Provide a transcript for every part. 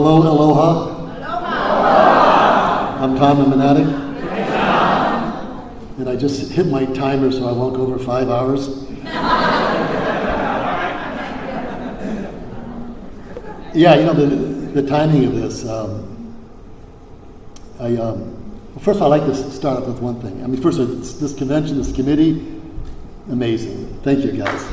Hello, aloha. Aloha. I'm Tom, I'm an addict. And I just hit my timer so I won't go over 5 hours. Yeah, you know, the timing of this. First, I'd like to start off with one thing. I mean, first, this convention, this committee, amazing. Thank you, guys.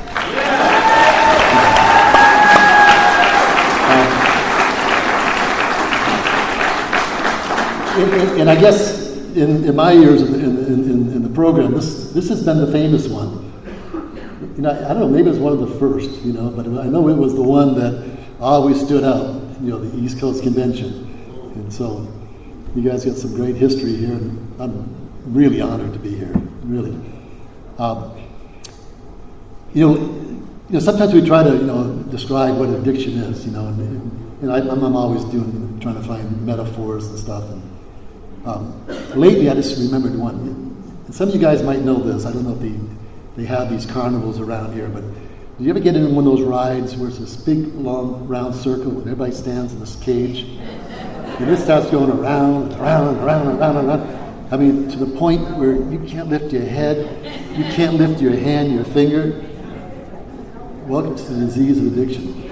And I guess in my years in the program, this has been the famous one. You know, I don't know, maybe it was one of the first, you know, but I know it was the one that always stood out, you know, the East Coast Convention. And so you guys got some great history here, and I'm really honored to be here, really. You know, sometimes we try to, you know, describe what addiction is, you know, and I'm always trying to find metaphors and stuff. And lately, I just remembered one. And some of you guys might know this. I don't know if they have these carnivals around here, but do you ever get in one of those rides where it's this big, long, round circle and everybody stands in this cage? And it starts going around and around and around and around and around. I mean, to the point where you can't lift your head, you can't lift your hand, your finger. Welcome to the disease of addiction.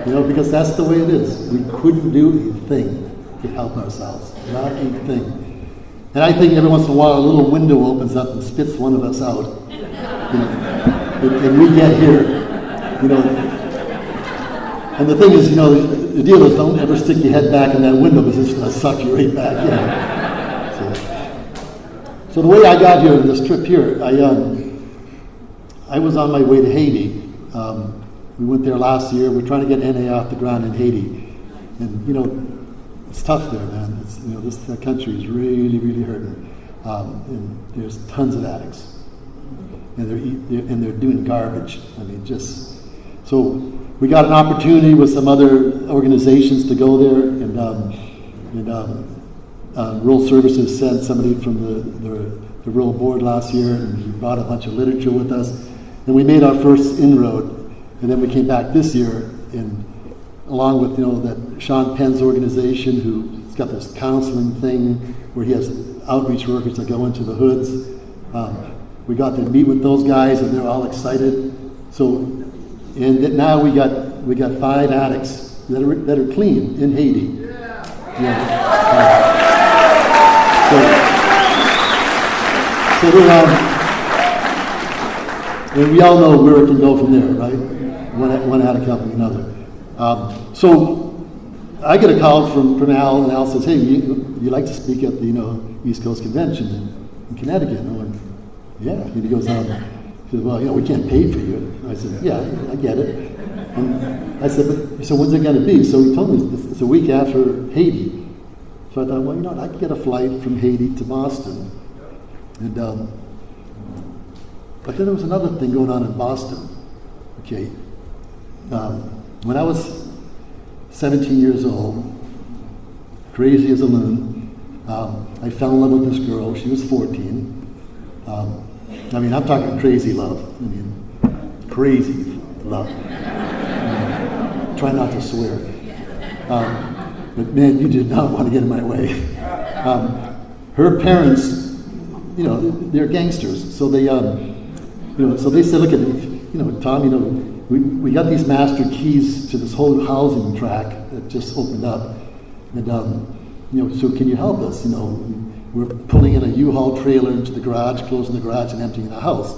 You know, because that's the way it is. We couldn't do a thing to help ourselves, not a thing. And I think every once in a while a little window opens up and spits one of us out. You know, and we get here, you know. And the thing is, you know, the deal is don't ever stick your head back in that window because it's going to suck you right back in. So the way I got here on this trip here, I was on my way to Haiti. We went there last year. We're trying to get NA off the ground in Haiti. And, you know, it's tough there, man. It's, you know, this country is really, really hurting. And there's tons of addicts. And they're doing garbage. I mean, just... So we got an opportunity with some other organizations to go there, and Rural Services sent somebody from the Rural Board last year, and we brought a bunch of literature with us, and we made our first inroad. And then we came back this year, and along with, you know, that Sean Penn's organization, who's got this counseling thing where he has outreach workers that go into the hoods. We got to meet with those guys, and they're all excited. So, and now we got 5 addicts that are clean in Haiti. And we all know where it can go from there, right? One addict helping another. So I get a call from Al, and Al says, "Hey, you like to speak at the, you know, East Coast Convention in Connecticut?" And I went, "Yeah." And he goes on. He says, "Well, you know, we can't pay for you." And I said, "Yeah, I get it." And I said, "But so when's it going to be?" So he told me it's a week after Haiti. So I thought, well, you know, I could get a flight from Haiti to Boston. And but then there was another thing going on in Boston. Okay, when I was 17 years old, crazy as a loon, I fell in love with this girl. She was 14. I mean, I'm talking crazy love. I mean, crazy love. Try not to swear. But man, you did not want to get in my way. Her parents, you know, they're gangsters. So they, you know, so they said, "Look at, you know, Tom, you know, we got these master keys to this whole housing track that just opened up, and you know, so can you help us? You know, we're pulling in a U-Haul trailer into the garage, closing the garage, and emptying the house."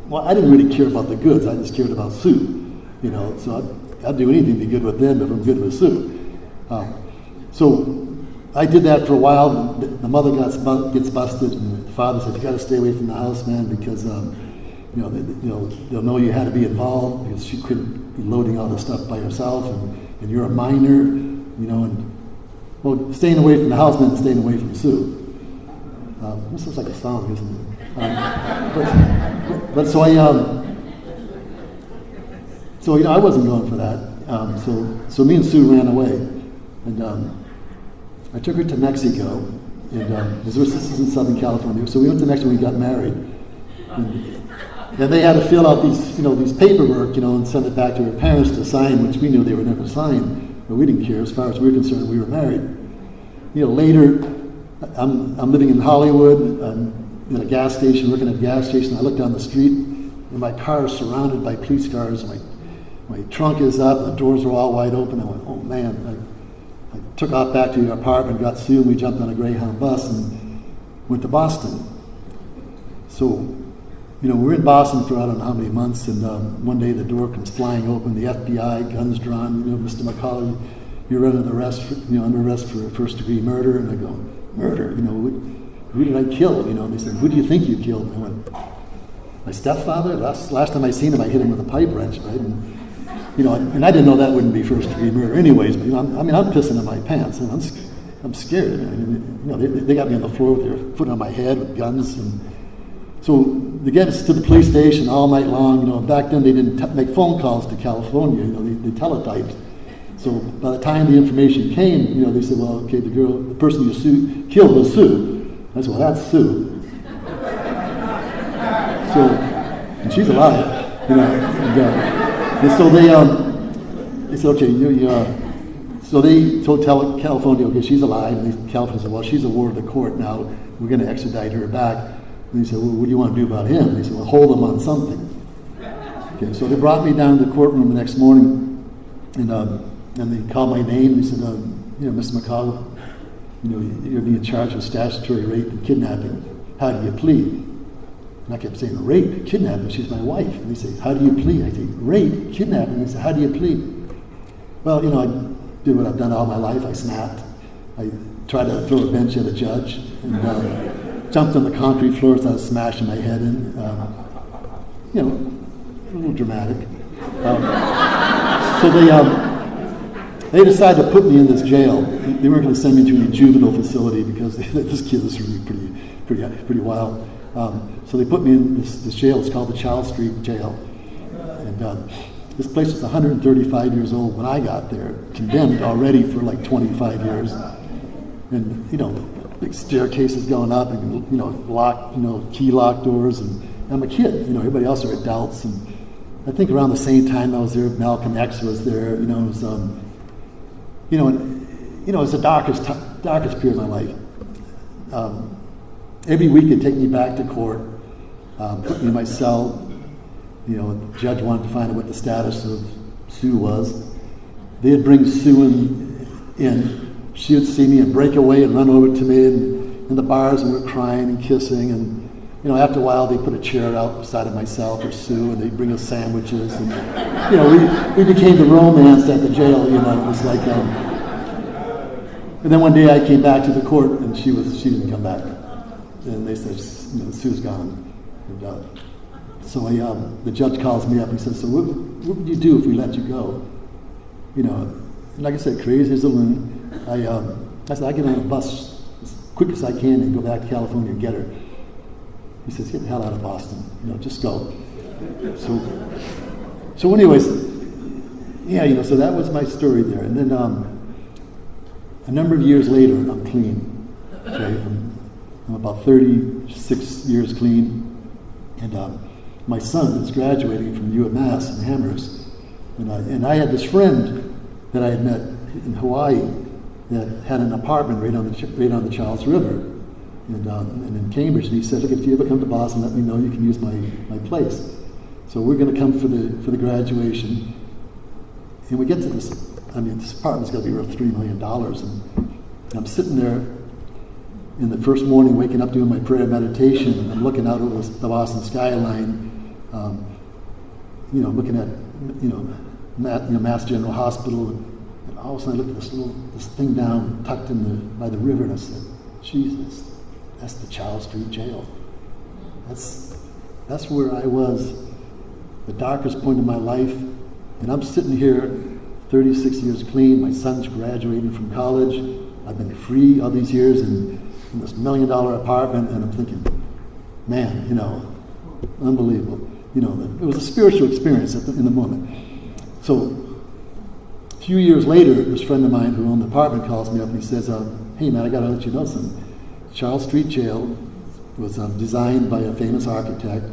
Well, I didn't really care about the goods. I just cared about Sue. You know, so I'd do anything to be good with them if I'm good with Sue. So I did that for a while. The mother gets busted, and the father said, "You got to stay away from the house, man, because you know, they'll know you had to be involved because she couldn't be loading all this stuff by herself, and you're a minor, you know." And well, staying away from the house meant staying away from Sue. This looks like a song, isn't it? But so so you know, I wasn't going for that. So me and Sue ran away, and I took her to Mexico, and this is in Southern California. So we went to Mexico and we got married. And they had to fill out these paperwork, and send it back to their parents to sign, which we knew they would never sign, but we didn't care. As far as we were concerned, we were married. Later, I'm living in Hollywood. I'm in a gas station, working at a gas station. I look down the street, and my car is surrounded by police cars. My trunk is up, and the doors are all wide open. I went, oh man. I took off back to the apartment, got Sue, and we jumped on a Greyhound bus and went to Boston. So, we're in Boston for I don't know how many months, and one day the door comes flying open, the FBI, guns drawn, Mr. McCauley, you're under arrest for first-degree murder. And I go, murder? Who did I kill? They said, who do you think you killed? And I went, my stepfather? Last time I seen him, I hit him with a pipe wrench, right? And I didn't know that wouldn't be first-degree murder anyways, but I'm pissing in my pants, and I'm scared. They got me on the floor with their foot on my head with guns, and so they get us to the police station all night long. Back then they didn't make phone calls to California. They teletyped. So by the time the information came, they said, well, okay, the person you killed was Sue. I said, well, that's Sue. And she's alive. And so they said, okay, so they told California, okay, she's alive. And California said, well, she's a ward of the court now. We're going to extradite her back. And he said, well, what do you want to do about him? And they said, well, hold him on something. Okay, so they brought me down to the courtroom the next morning, and they called my name, and they said, Mr. McCauley, you're being charged with statutory rape and kidnapping. How do you plead? And I kept saying, rape, kidnapping, she's my wife. And they say, how do you plead? I say, rape, kidnapping. And they say, how do you plead? Well, I did what I've done all my life. I snapped. I tried to throw a bench at a judge, and jumped on the concrete floor, started smashing my head in. A little dramatic. So they decided to put me in this jail. They weren't going to send me to any juvenile facility because this kid was really pretty wild. So they put me in this jail. It's called the Child Street Jail. And this place was 135 years old when I got there, condemned already for like 25 years. And, big staircases going up, and key lock doors, and I'm a kid. Everybody else are adults, and I think around the same time I was there, Malcolm X was there. It was, it was the darkest period of my life. Every week they'd take me back to court, put me in my cell. The judge wanted to find out what the status of Sue was. They'd bring Sue in. She would see me and break away and run over to me in the bars, and we're crying and kissing. And after a while, they put a chair out beside of myself or Sue, and they'd bring us sandwiches. And we became the romance at the jail. It was like. And then one day I came back to the court, and she didn't come back, and they said, Sue's gone. And, so the judge calls me up and he says, so what would you do if we let you go? And like I said, crazy as a loon. I said, I get on a bus as quick as I can and go back to California and get her. He says, get the hell out of Boston. Just go. So anyways, so that was my story there. And then a number of years later, I'm clean. Okay, I'm about 36 years clean. And my son is graduating from UMass in Amherst. And I had this friend that I had met in Hawaii that had an apartment right on the Charles River, and in Cambridge. And he said, look, if you ever come to Boston, let me know. You can use my place. So we're going to come for the graduation, and we get to this. This apartment's got to be worth $3 million, and I'm sitting there in the first morning, waking up doing my prayer meditation, and I'm looking out over the Boston skyline, looking at Mass General Hospital. And all of a sudden I looked at this thing down tucked by the river, and I said, Jesus, that's the Child Street Jail. That's where I was, the darkest point of my life. And I'm sitting here 36 years clean. My son's graduating from college. I've been free all these years in this $1 million apartment, and I'm thinking, man, unbelievable. It was a spiritual experience in the moment. So a few years later, this friend of mine who owned the apartment calls me up and he says, hey man, I got to let you know something. Charles Street Jail was designed by a famous architect,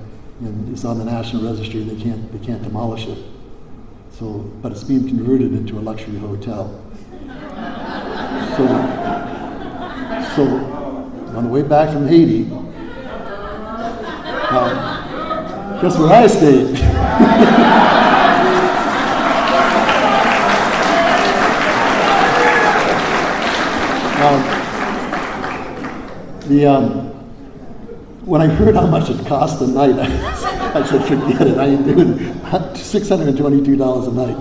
and it's on the National Registry. They can't demolish it. So, but it's being converted into a luxury hotel. So on the way back from Haiti, guess where I stayed? When I heard how much it cost a night, I said, forget it, I ain't doing it. $622 a night.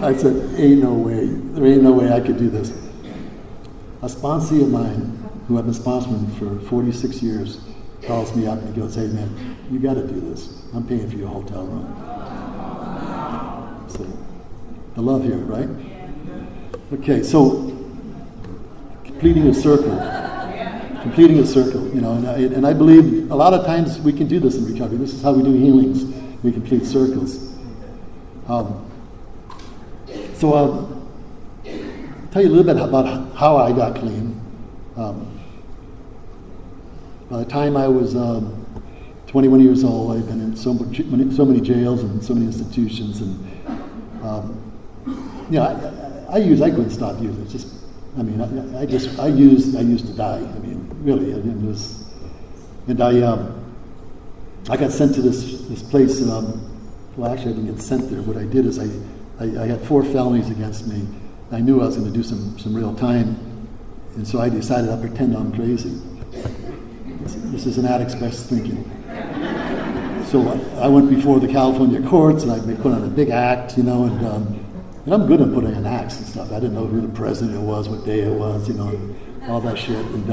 I said, ain't no way. There ain't no way I could do this. A sponsee of mine, who I've been sponsoring for 46 years, calls me up and he goes, hey man, you got to do this. I'm paying for your hotel room. So, the love here, right? Okay, so completing a circle, you know, and I believe a lot of times we can do this in recovery. This is how we do healings. We complete circles. I'll tell you a little bit about how I got clean. By the time I was 21 years old, I'd been in so many jails and so many institutions, and you know, I couldn't stop using. It's just, I mean, I used to die. I mean, really, it was, and I got sent to this place. Well, actually, I didn't get sent there. What I did is I had 4 felonies against me. I knew I was going to do some real time, and so I decided I'd pretend I'm crazy. This is an addict's best thinking. So I went before the California courts, and I put on a big act, you know, and I'm good at putting on acts and stuff. I didn't know who the president was, what day it was, you know, all that shit. And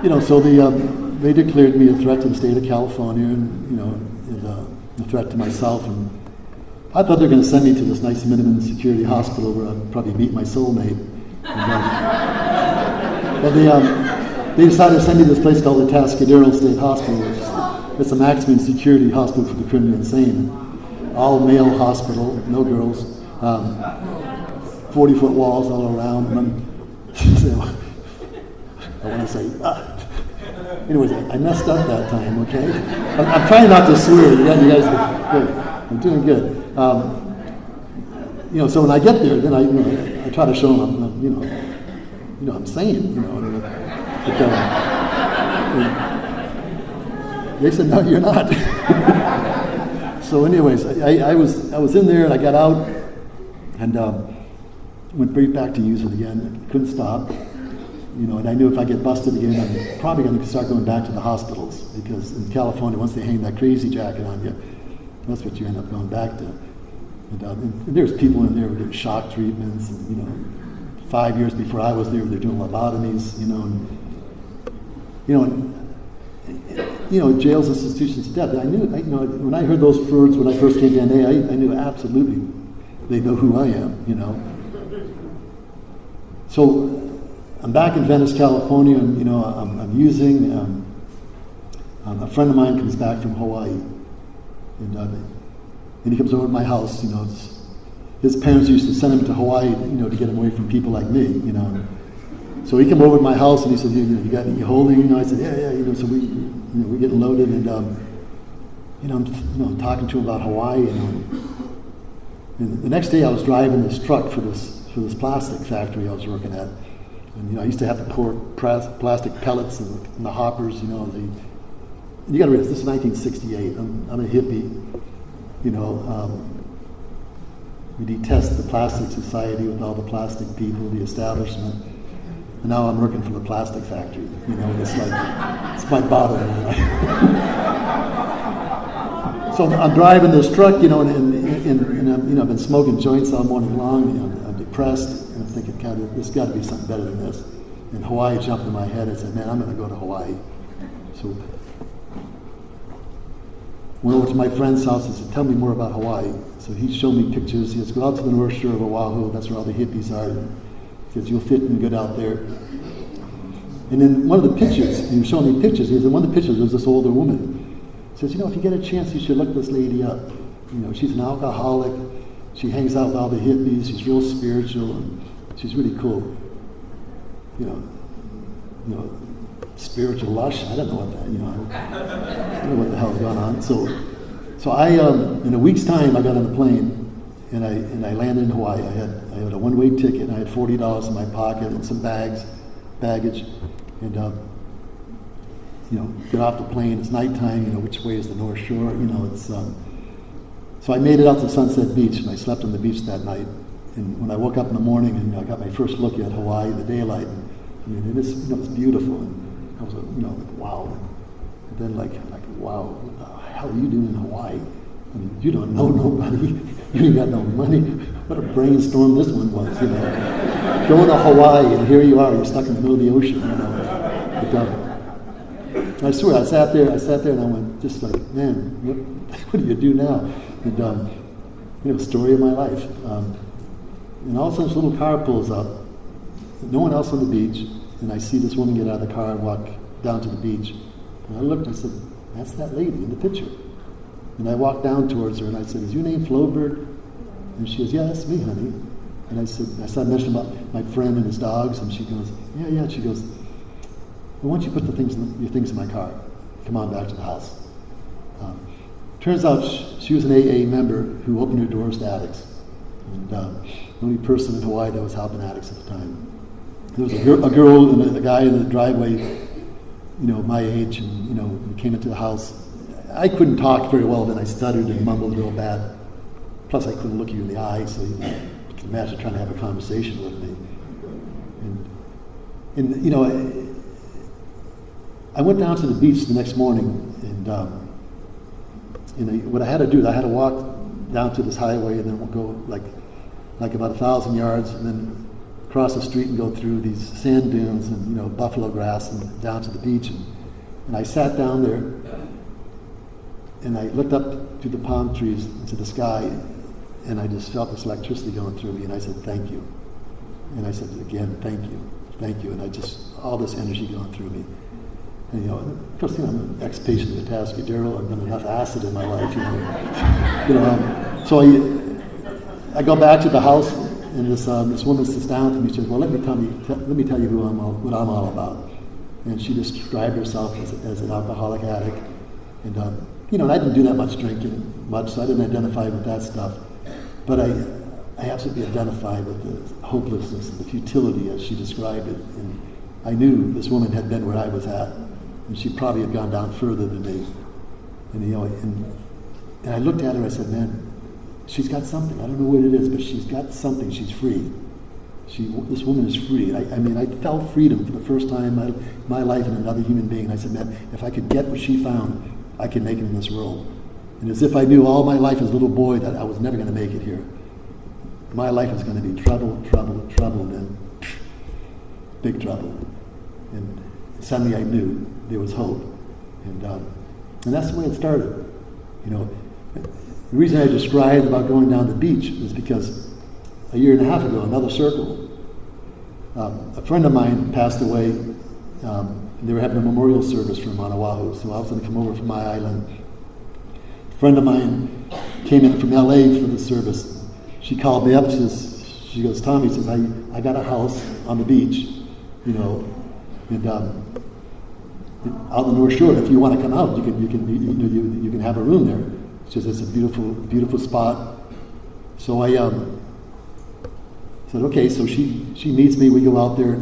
you know, so they declared me a threat to the state of California, and you know, a threat to myself. And I thought they were going to send me to this nice minimum security hospital where I'd probably meet my soulmate. But they decided to send me to this place called the Tascadero State Hospital, which it's a maximum security hospital for the criminally insane. All male hospital, no girls, 40-foot walls all around. And I want to say, anyways, I messed up that time, okay? I'm trying not to swear. You guys are good. I'm doing good. You know, so when I get there, then I try to show them, I'm sane, you know. But, they said, no, you're not. So anyways, I was in there, and I got out and went right back to use it again. Couldn't stop, you know, and I knew if I get busted again, I'm probably going to start going back to the hospitals, because in California, once they hang that crazy jacket on you, that's what you end up going back to. And there's people in there who get shock treatments, and, you know, 5 years before I was there, they're doing lobotomies, you know, and jails, institutions of death. I knew, when I heard those words when I first came to NA, I knew absolutely they know who I am, you know. So I'm back in Venice, California, and you know, I'm using. A friend of mine comes back from Hawaii, and he comes over to my house. You know, his parents used to send him to Hawaii, you know, to get him away from people like me, you know. So he came over to my house and he said, you got any holding? You know, I said, yeah. You know, so we're getting loaded, and I'm talking to him about Hawaii, you know. And the next day I was driving this truck for this plastic factory I was working at, and you know, I used to have to pour plastic pellets in the hoppers, you know. You got to realize this is 1968. I'm a hippie, you know. We detest the plastic society with all the plastic people, the establishment. And now I'm working for the plastic factory, you know. It's like, it's my bottom line. So I'm driving this truck, you know, and I've been smoking joints all morning long. You know, I'm depressed, and I'm thinking, God, there's got to be something better than this. And Hawaii jumped in my head. I said, man, I'm going to go to Hawaii. So went over to my friend's house and said, tell me more about Hawaii. So he showed me pictures. He says, go out to the North Shore of Oahu. That's where all the hippies are. He says, you'll fit in good out there. And then one of the pictures, he was showing me pictures. He said, one of the pictures was this older woman. He says, you know, if you get a chance, you should look this lady up. You know, she's an alcoholic. She hangs out with all the hippies. She's real spiritual, and she's really cool. You know, spiritual lush. I don't know what that, you know. don't know what the hell's going on. So I, in a week's time, I got on a plane, and I landed in Hawaii. I had a one-way ticket, and I had $40 in my pocket and some baggage, and get off the plane. It's nighttime. Which way is the North Shore? It's so I made it out to Sunset Beach, and I slept on the beach that night. And when I woke up in the morning, and I got my first look at Hawaii, the daylight, and it's beautiful, and I was like, wow. And then like wow, what the hell are you doing in Hawaii? I mean, you don't know nobody. You ain't got no money. What a brainstorm this one was, Going to Hawaii, and here you are, you're stuck in the middle of the ocean, But, I swear, I sat there, and I went, just like, man, what do you do now? And, story of my life. And all of a sudden, this little car pulls up, no one else on the beach, and I see this woman get out of the car and walk down to the beach. And I looked, and I said, that's that lady in the picture. And I walked down towards her, and I said, is your name Flowbird? And she goes, yeah, that's me, honey. And I started mentioning about my friend and his dogs, and she goes, yeah. She goes, well, why don't you put your things in my car? Come on back to the house. Turns out she was an AA member who opened her doors to addicts. And the only person in Hawaii that was helping addicts at the time. There was a girl and a guy in the driveway, my age, and we came into the house. I couldn't talk very well then. I stuttered and mumbled real bad. Plus, I couldn't look you in the eye, so you can imagine trying to have a conversation with me. And I went down to the beach the next morning, and what I had to do, I had to walk down to this highway, and then we'll go like about 1,000 yards, and then cross the street and go through these sand dunes and buffalo grass and down to the beach. And I sat down there, and I looked up through the palm trees into the sky, and I just felt this electricity going through me, and I said, thank you. And I said, again, thank you. And all this energy going through me. And, of course, I'm an ex-patient of potassium. I've done enough acid in my life, So I go back to the house, and this woman sits down with me. She says, well, let me tell you what I'm all about. And she described herself as an alcoholic addict. And, and I didn't do that much drinking, so I didn't identify with that stuff. But I absolutely identified with the hopelessness and the futility as she described it. And I knew this woman had been where I was at, and she probably had gone down further than me. And I looked at her and I said, man, she's got something. I don't know what it is, but she's got something. She's free. This woman is free. I felt freedom for the first time in my life in another human being. And I said, man, if I could get what she found, I could make it in this world. And as if I knew all my life as a little boy that I was never going to make it here. My life is going to be trouble, and big trouble. And suddenly I knew there was hope. And that's the way it started. The reason I described about going down the beach is because a year and a half ago, another circle, a friend of mine passed away. They were having a memorial service for him on Oahu, so I was going to come over from my island. A friend of mine came in from LA for the service. She called me up. She goes, Tommy, says, I got a house on the beach, and out on the North Shore. If you want to come out, you can have a room there. She says it's a beautiful spot. So I said, okay. So she meets me. We go out there.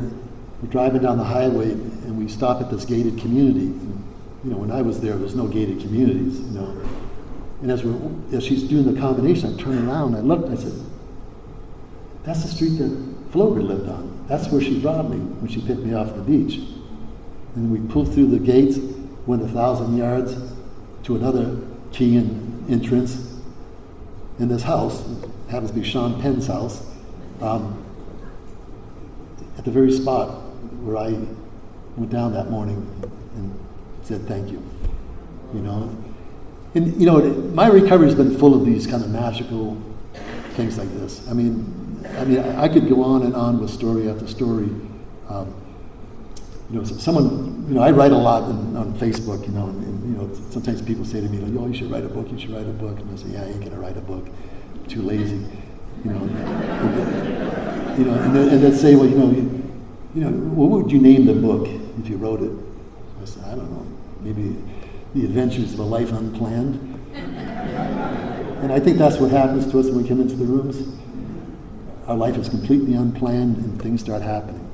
We're driving down the highway, and we stop at this gated community. And, when I was there was no gated communities. And as she's doing the combination, I turned around, I looked, and I said, that's the street that Floger lived on. That's where she brought me when she picked me off the beach. And we pulled through the gates, went 1,000 yards to another key entrance. In this house, it happens to be Sean Penn's house, at the very spot where I went down that morning and said thank you. And my recovery has been full of these kind of magical things like this. I mean, I could go on and on with story after story. Someone, I write a lot on Facebook, and sometimes people say to me, oh, you should write a book, And I say, yeah, I ain't gonna write a book. I'm too lazy. And they'd say, well, what would you name the book if you wrote it? I said, I don't know, maybe the adventures of a life unplanned. And I think that's what happens to us when we come into the rooms. Our life is completely unplanned and things start happening.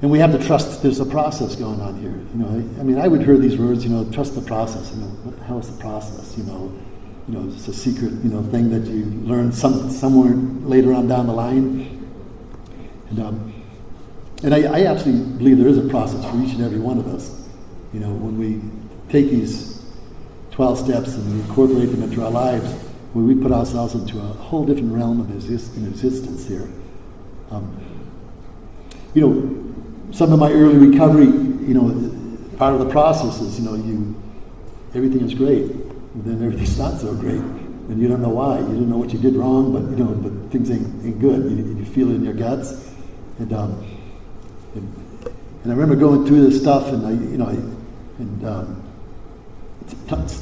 And we have to trust there's a process going on here. I would hear these words, trust the process. What the hell is the process? It's a secret, thing that you learn somewhere later on down the line. And I absolutely believe there is a process for each and every one of us. When we take these 12 steps and we incorporate them into our lives, where we put ourselves into a whole different realm of existence here. Some of my early recovery, part of the process is, everything is great, and then everything's not so great, and you don't know why. You don't know what you did wrong, but but things ain't good. You feel it in your guts, and I remember going through this stuff, and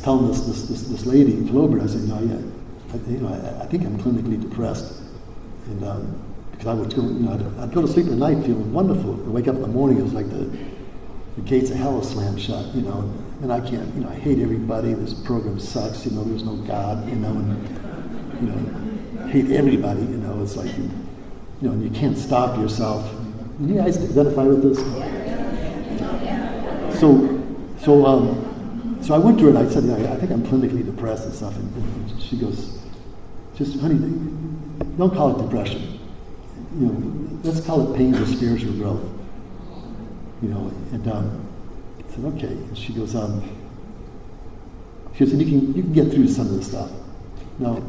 telling this lady, Flaubert, I said, I think I'm clinically depressed, and because I would go, I'd go to sleep at night feeling wonderful. I wake up in the morning, it was like the gates of hell are slammed shut, and I can't, I hate everybody. This program sucks, there's no God, and hate everybody, it's like, and you can't stop yourself. You guys identify with this? So I went to her and I said, I think I'm clinically depressed and stuff. And she goes, just, honey, don't call it depression. Let's call it pains of spiritual growth. And I said, okay. And she goes, and you can get through some of this stuff. Now,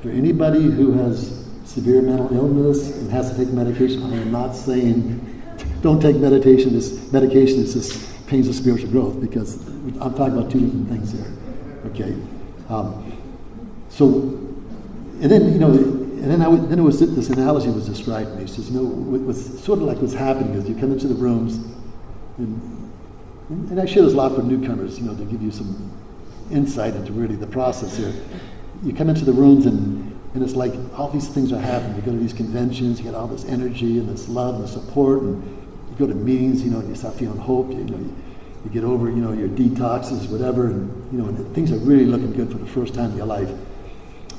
for anybody who has severe mental illness and has to take medication, I am not saying don't take medication. This medication is just pains of spiritual growth, because I'm talking about two different things here. Okay. Then it was this analogy was described to me. She says, what's sort of like what's happening is you come into the rooms, and I share this a lot for newcomers, to give you some insight into really the process here. You come into the rooms and it's like all these things are happening. You go to these conventions, you get all this energy and this love and support, and you go to meetings, you start feeling hope, you get over, your detoxes, whatever, and things are really looking good for the first time in your life.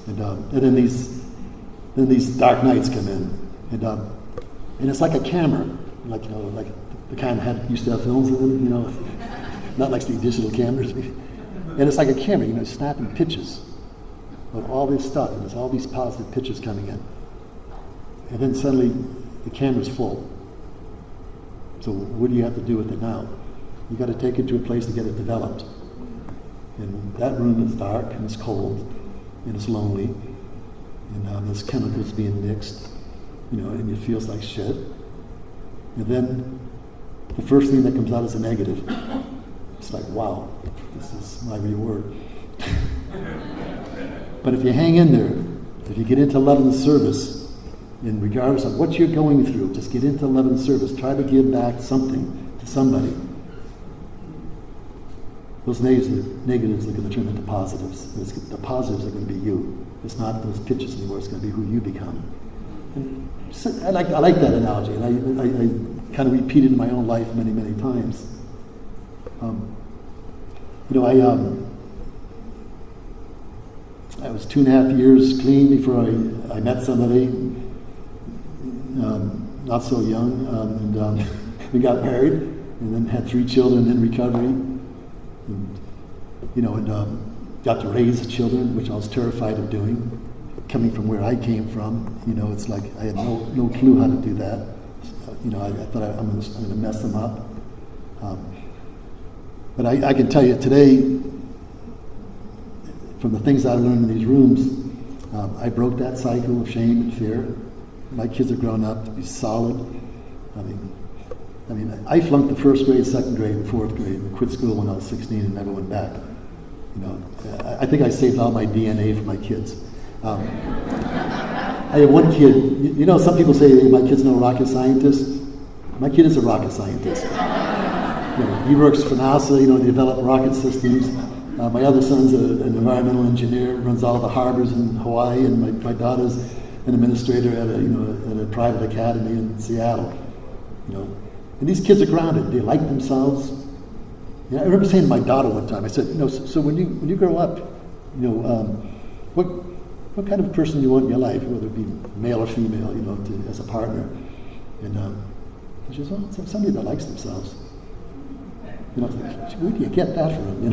And then these dark nights come in, and it's like a camera, like the kind that used to have films in them, not like the digital cameras. And it's like a camera, snapping pictures of all this stuff, and there's all these positive pictures coming in. And then suddenly the camera's full. So what do you have to do with it now? You got to take it to a place to get it developed. And that room is dark and it's cold and it's lonely, and there's chemicals being mixed, and it feels like shit. And then the first thing that comes out is a negative. It's like, wow, this is my reward. But if you hang in there, if you get into love and service, and regardless of what you're going through, just get into love and service. Try to give back something to somebody. Those negatives are going to turn into positives. The positives are going to be you. It's not those pictures anymore. It's going to be who you become. And so I like that analogy, and I kind of repeat it in my own life many, many times. I was 2.5 years clean before I met somebody, not so young, and we got married, and then had 3 children in recovery, and got to raise the children, which I was terrified of doing, coming from where I came from. It's like I had no clue how to do that. I thought I'm going to mess them up. But I can tell you today, from the things I learned in these rooms, I broke that cycle of shame and fear. My kids are grown up to be solid. I flunked the 1st grade, 2nd grade, and 4th grade, and quit school when I was 16 and never went back. I think I saved all my DNA for my kids. I have one kid. Some people say, hey, my kid's no rocket scientist. My kid is a rocket scientist. He works for NASA, to develop rocket systems. My other son's an environmental engineer, runs all the harbors in Hawaii, and my daughter's an administrator at a private academy in Seattle. And these kids are grounded. They like themselves. I remember saying to my daughter one time, I said, so when you grow up, what kind of person you want in your life, whether it be male or female, as a partner? And she says, well, somebody that likes themselves. Where do you get that from?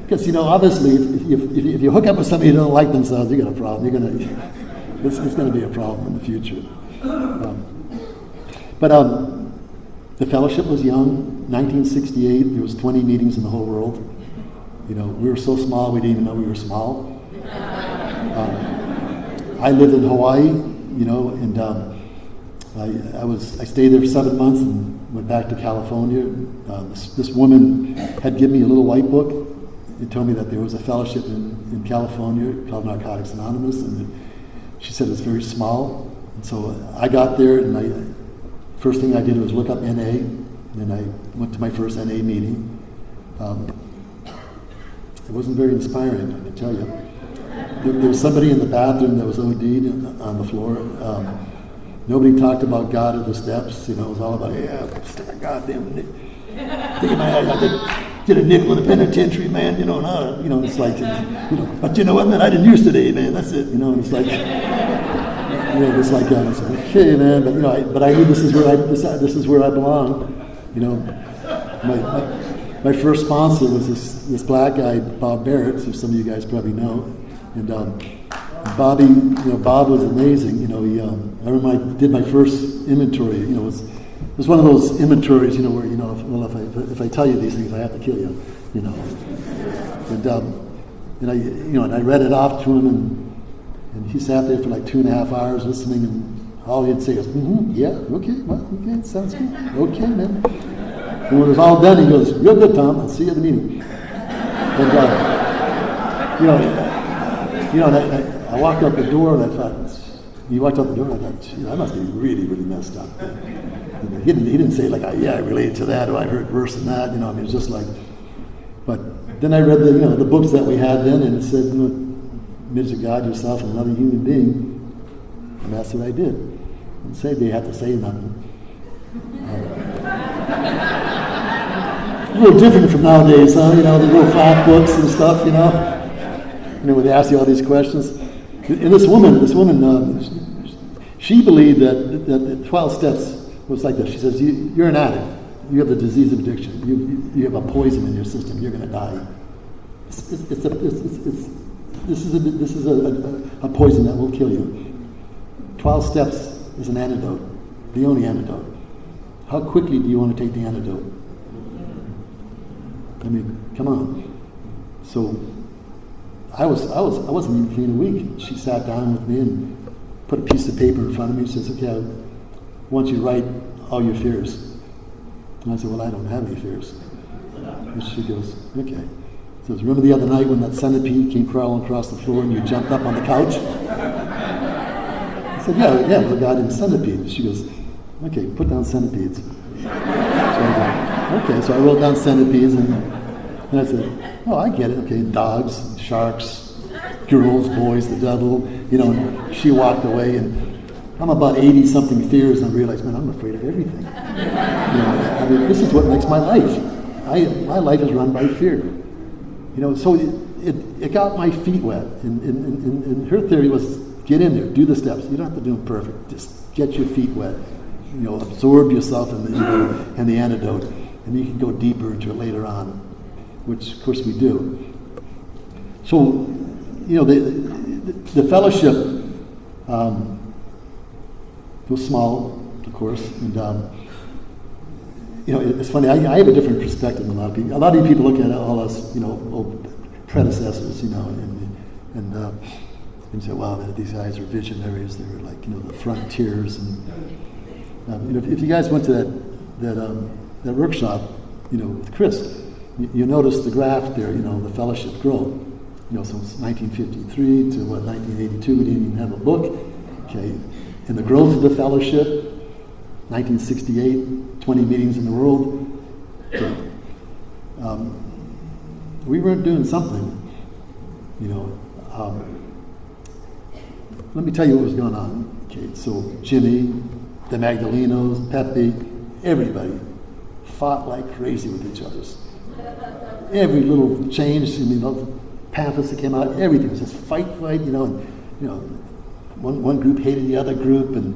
Because obviously, if you hook up with somebody who don't like themselves, you got a problem. It's going to be a problem in the future. But the fellowship was young. 1968, there was 20 meetings in the whole world. We were so small we didn't even know we were small. I lived in Hawaii, and I stayed there for 7 months and went back to California. This woman had given me a little white book. It told me that there was a fellowship in California called Narcotics Anonymous, and she said it's very small. And so I got there, and first thing I did was look up NA, and I went to my first NA meeting. It wasn't very inspiring, I can tell you. There was somebody in the bathroom that was OD'd on the floor. Nobody talked about God or the steps. It was all about, stick a goddamn thing in my head. I did a nickel in the penitentiary, man. It's like, but you know what, man? I didn't use today, man. That's it. And it's like, it's like, it's like, okay, man. But I knew this is where I belong. My first sponsor was this black guy, Bob Barrett, who some of you guys probably know. And Bobby, Bob was amazing. I remember I did my first inventory. It was one of those inventories, where if I tell you these things, I have to kill you. And I read it off to him, and he sat there for like 2.5 hours listening, and all he'd say was, yeah, okay, sounds good, okay, man. And when it was all done, he goes, real good, Tom. I'll see you at the meeting. And I walked out the door, and I thought, he walked out the door, and I thought, I must be really, really messed up. He didn't say like, I related to that, or I heard verse in that. It was just like. But then I read the books that we had then, and it said, admit to God, yourself, and another human being, and that's what I did. And say they had to say nothing. A little different from nowadays, huh? The little flat books and stuff, where they ask you all these questions. And this woman, she believed that the 12 steps was like this. She says, you're an addict. You have the disease of addiction. You have a poison in your system. You're going to die. This is a poison that will kill you. 12 steps is an antidote, the only antidote. How quickly do you want to take the antidote? Come on. So I wasn't even clean a week. She sat down with me and put a piece of paper in front of me and says, okay, I want you to write all your fears. And I said, well, I don't have any fears. And she goes, okay. So remember the other night when that centipede came crawling across the floor and you jumped up on the couch? I said, yeah, the goddamn centipede. She goes, okay, put down centipedes. So so I wrote down centipedes, and I said, oh, I get it. Okay, dogs, sharks, girls, boys, the devil. And she walked away, and I'm about 80-something fears, and I realized, man, I'm afraid of everything. This is what makes my life. My life is run by fear. So it got my feet wet. And her theory was, get in there, do the steps. You don't have to do them perfect. Just get your feet wet. Absorb yourself in the antidote, and you can go deeper into it later on, which of course we do. So, the fellowship was small, of course, and it's funny. I have a different perspective than a lot of people. A lot of people look at all us, old predecessors, and say, wow, these guys are visionaries. They were like, the frontiers. And if you guys went to that workshop, with Chris, you notice the graph there. The fellowship growth. Since 1953 to 1982, we didn't even have a book. Okay, and the growth of the fellowship. 1968, 20 meetings in the world. Okay. We weren't doing something. Let me tell you what was going on. Okay, so Jimmy, the Magdalenos, Pepe, everybody fought like crazy with each other. Every little change, the pamphlets that came out, everything was just fight, and one group hated the other group, and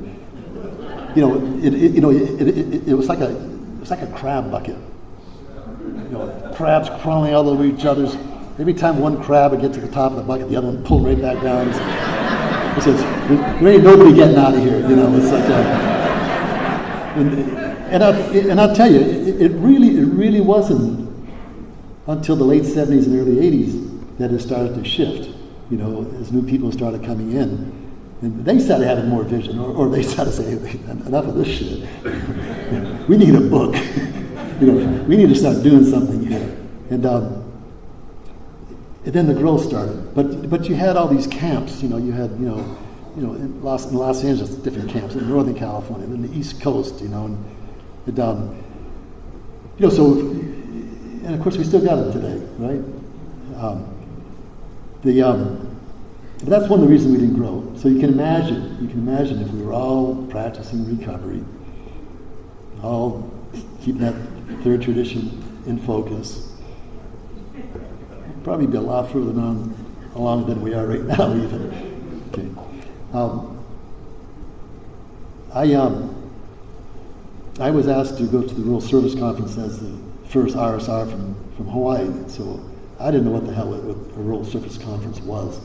it was like a crab bucket. Crabs crawling all over each other's. Every time one crab would get to the top of the bucket, the other one pulled right back down. It says, "There ain't nobody getting out of here." It's like and I'll tell you, it really wasn't until the late 70s and early 80s that it started to shift. As new people started coming in, and they started having more vision, or they started saying, "Enough of this shit. We need a book. We need to start doing something here." And then the growth started. But you had all these camps. You had in Los Angeles, different camps in Northern California, and then the East Coast. So, and of course we still got it today, right? But that's one of the reasons we didn't grow. So you can imagine if we were all practicing recovery, all keeping that third tradition in focus, we'd probably be a lot further along than we are right now even. Okay. I was asked to go to the Rural Service Conference as the first RSR from Hawaii, so I didn't know what the hell a Rural Service Conference was.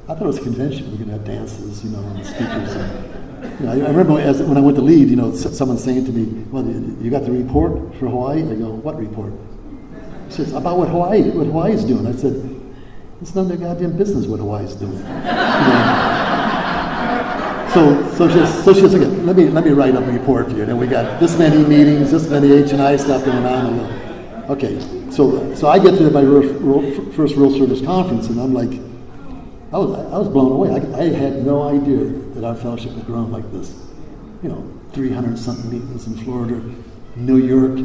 I thought it was a convention. We're going to have dances, and speakers. And, I remember when I went to leave, someone saying to me, "Well, you got the report for Hawaii?" I go, "What report?" He says, "About what Hawaii's doing." I said, "It's none of their goddamn business what Hawaii's doing." So she says, "Okay, let me write up a report for you. And we got this many meetings, this many H&I stuff going on." I go, "Okay." So I get to my first Rural Service Conference, and I'm like, I was blown away. I had no idea that our fellowship had grown like this. 300-something meetings in Florida, New York,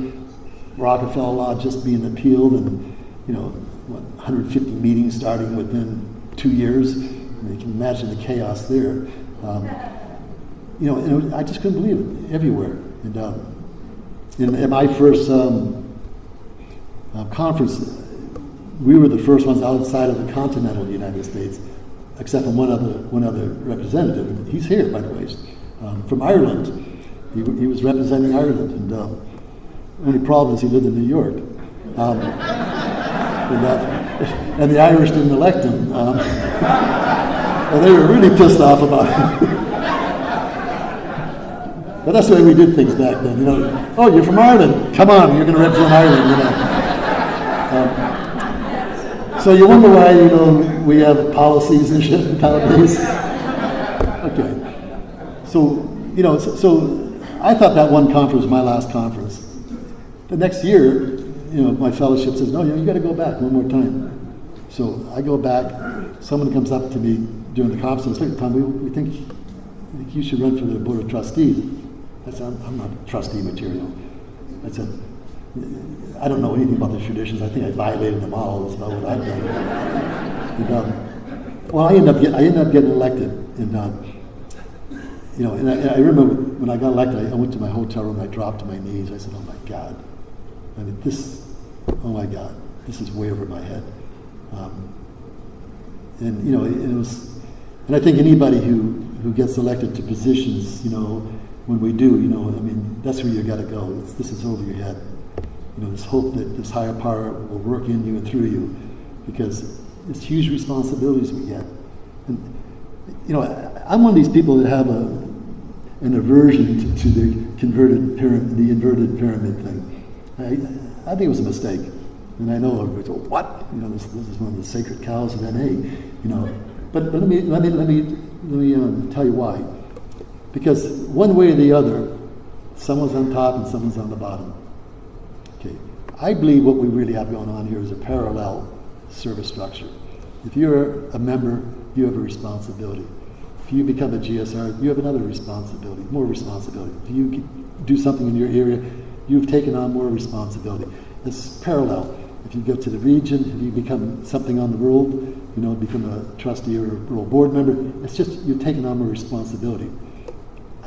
Rockefeller Law just being appealed, and 150 meetings starting within 2 years. You can imagine the chaos there. And I just couldn't believe it everywhere. And in my first conference, we were the first ones outside of the continental United States, except for one other representative. He's here, by the way, from Ireland. He was representing Ireland, and the only problem is he lived in New York. And the Irish didn't elect him. Well, they were really pissed off about it. But that's the way we did things back then. "Oh, you're from Ireland. Come on, you're going to represent Ireland." So you wonder why we have policies and shit nowadays. Okay. So I thought that one conference was my last conference. The next year, my fellowship says, "No, you got to go back one more time." So I go back. Someone comes up to me during the conference and says, "Tom, we think you should run for the board of trustees." I said, "I'm not trustee material." I said, "I don't know anything about the traditions. I think I violated them all. That's about what I've done." Well, I ended up getting elected, and and I remember when I got elected, I went to my hotel room. I dropped to my knees. I said, "Oh my God, oh my God, this is way over my head." And it was, and I think anybody who gets elected to positions, when we do, that's where you got to go. This is over your head. This hope that this higher power will work in you and through you, because it's huge responsibilities we get. And I'm one of these people that have an aversion to the inverted pyramid thing. I think it was a mistake. And I know everybody goes, "What? This is one of the sacred cows of NA." But let me tell you why. Because one way or the other, someone's on top and someone's on the bottom. Okay, I believe what we really have going on here is a parallel service structure. If you're a member, you have a responsibility. If you become a GSR, you have another responsibility, more responsibility. If you do something in your area, you've taken on more responsibility. It's parallel. If you go to the region, if you become something on the world, become a trustee or a rural board member, it's just you've taken on more responsibility.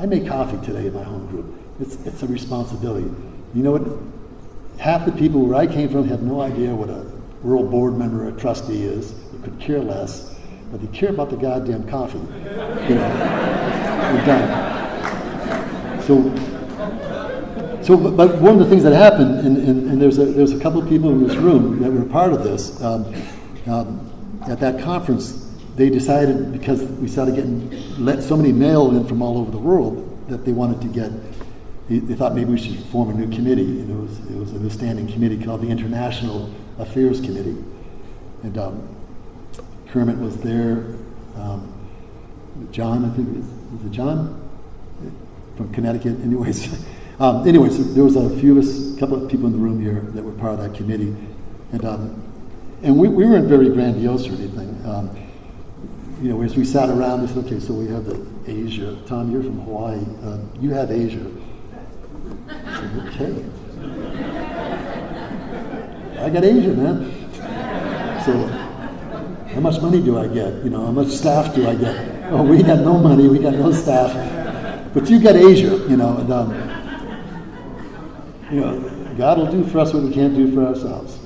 I make coffee today in my home group. It's a responsibility. You know what? half the people where I came from have no idea what a rural board member or a trustee is. They could care less, but they care about the goddamn coffee. You know, we're done. But one of the things that happened, and there's a couple of people in this room that were part of this. At that conference, they decided, because we started getting so many mail in from all over the world, that they wanted to get. They thought maybe we should form a new committee, and it was a new standing committee called the International Affairs Committee, and Kermit was there. John, I think was it John from Connecticut. Anyways, there was a couple of people in the room here that were part of that committee, and we weren't very grandiose or anything. As we sat around, they said, okay, so we have the Asia. Tom, you're from Hawaii. You have Asia. I said, okay. I got Asia, man. So how much money do I get? How much staff do I get? Oh, we got no money. We got no staff. But you got Asia, God will do for us what we can't do for ourselves.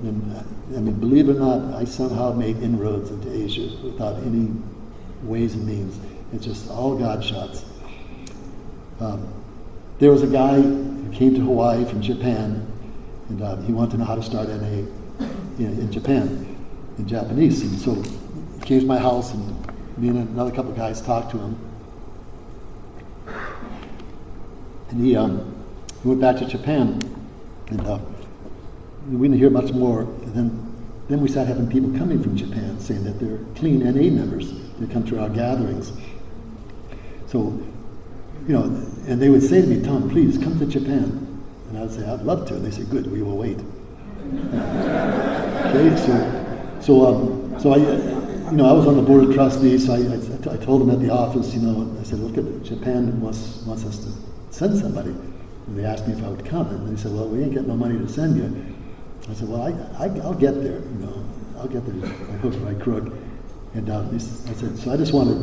And believe it or not, I somehow made inroads into Asia without any ways and means. It's just all God shots. There was a guy who came to Hawaii from Japan, and he wanted to know how to start NA in Japan, in Japanese. And so he came to my house, and me and another couple of guys talked to him. And he went back to Japan, and we didn't hear much more. And then we started having people coming from Japan saying that they're clean NA members. They come to our gatherings. So, and they would say to me, Tom, please come to Japan. And I would say, I'd love to. And they say, good, we will wait. Okay, so I was on the board of trustees, so I told them at the office, I said, look, Japan wants us to send somebody. And they asked me if I would come, and they said, well, we ain't got no money to send you. I said, well, I'll get there, I'll get there by hook or by crook. And I said, so I just want to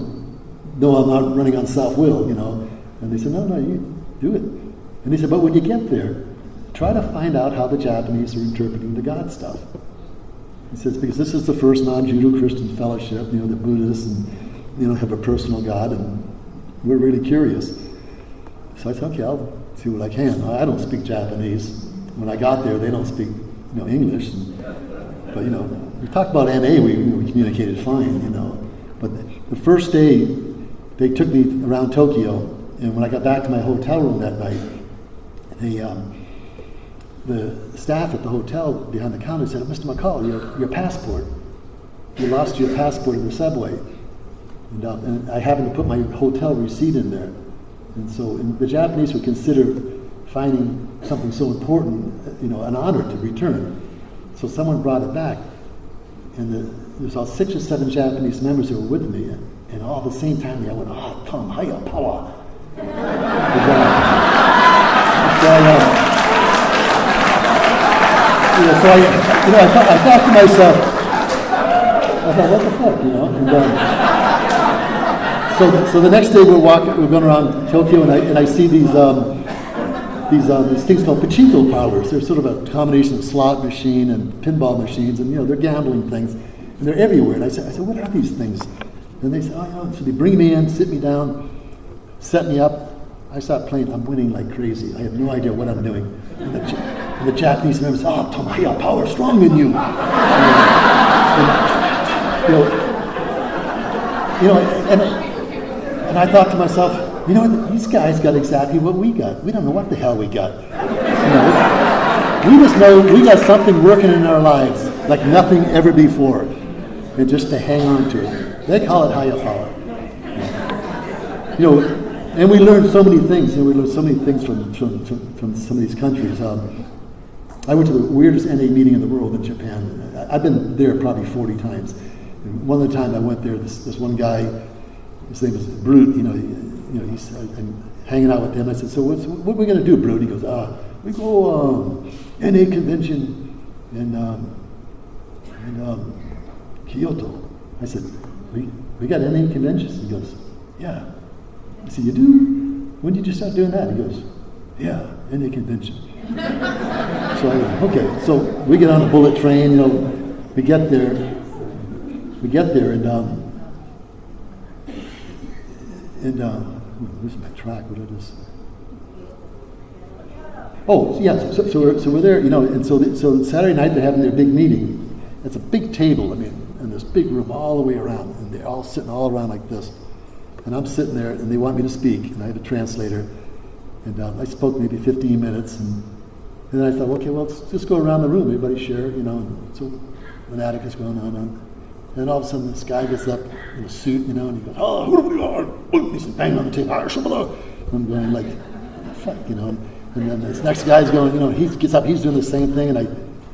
know I'm not running on self-will, And they said, no, you do it. And he said, but when you get there, try to find out how the Japanese are interpreting the God stuff. He says, because this is the first non-Judeo-Christian fellowship, the Buddhists and, have a personal God, and we're really curious. So I said, okay, I'll see what I can. I don't speak Japanese. When I got there, they don't speak, English. But, we talked about NA, we communicated fine, But the first day, they took me around Tokyo, and when I got back to my hotel room that night, the staff at the hotel behind the counter said, Mr. McCall, your passport. You lost your passport in the subway. And I happened to put my hotel receipt in there. And so the Japanese would consider finding something so important, an honor to return. So someone brought it back. And there was all 6 or 7 Japanese members who were with me. And all at the same time, I went, oh, Tom, hiya, power. I thought to myself, what the fuck, And, so the next day we're going around Tokyo, and I see these things called pachinko parlors. They're sort of a combination of slot machine and pinball machines, and they're gambling things, and they're everywhere. And I said, what are these things? And they said, so they bring me in, sit me down, set me up. I start playing. I'm winning like crazy. I have no idea what I'm doing. And the Japanese members, Tom, I have power stronger than you. And I thought to myself, these guys got exactly what we got. We don't know what the hell we got. We just know we got something working in our lives like nothing ever before, and just to hang on to it. They call it higher power. And we learned so many things. We learned so many things from some of these countries. I went to the weirdest NA meeting in the world in Japan. I've been there probably 40 times. And one of the time I went there, this one guy, his name was Brute. I'm hanging out with him. I said, so what are we going to do, Brute? He goes, we go NA convention in Kyoto. I said, we got NA conventions? He goes, yeah. I said, you do? When did you start doing that? He goes, yeah, NA convention. So I go, okay, so we get on a bullet train, we get there, where's my track? What did I just? Oh, yeah. So we're there, and so Saturday night they're having their big meeting. It's a big table, in this big room all the way around, and they're all sitting all around like this. And I'm sitting there, and they want me to speak, and I have a translator. And I spoke maybe 15 minutes, and then I thought, okay, well, let's just go around the room, everybody share, And so an attic is going on. And all of a sudden, this guy gets up in a suit, and he goes, oh, he's banging on the table. I'm going like, fuck, And then this next guy's going, he gets up, he's doing the same thing, and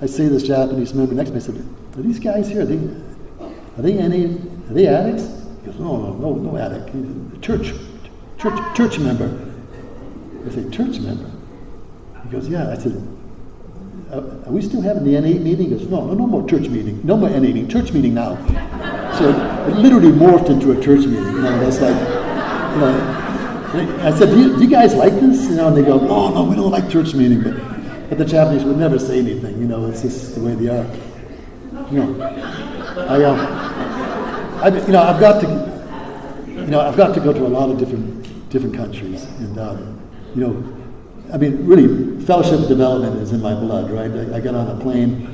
I say to this Japanese member next to me, I said, are these guys here, are they addicts? He goes, no addict. Church member. I say, church member? He goes, yeah. I said, are we still having the NA meeting? He goes, no more church meeting. No more NA meeting. Church meeting now. So it literally morphed into a church meeting. That's like, I said, do you guys like this? And they go, no, we don't like church meeting. But the Japanese would never say anything. It's just the way they are. I've got to go to a lot of different countries, and really, fellowship development is in my blood, right? I got on a plane,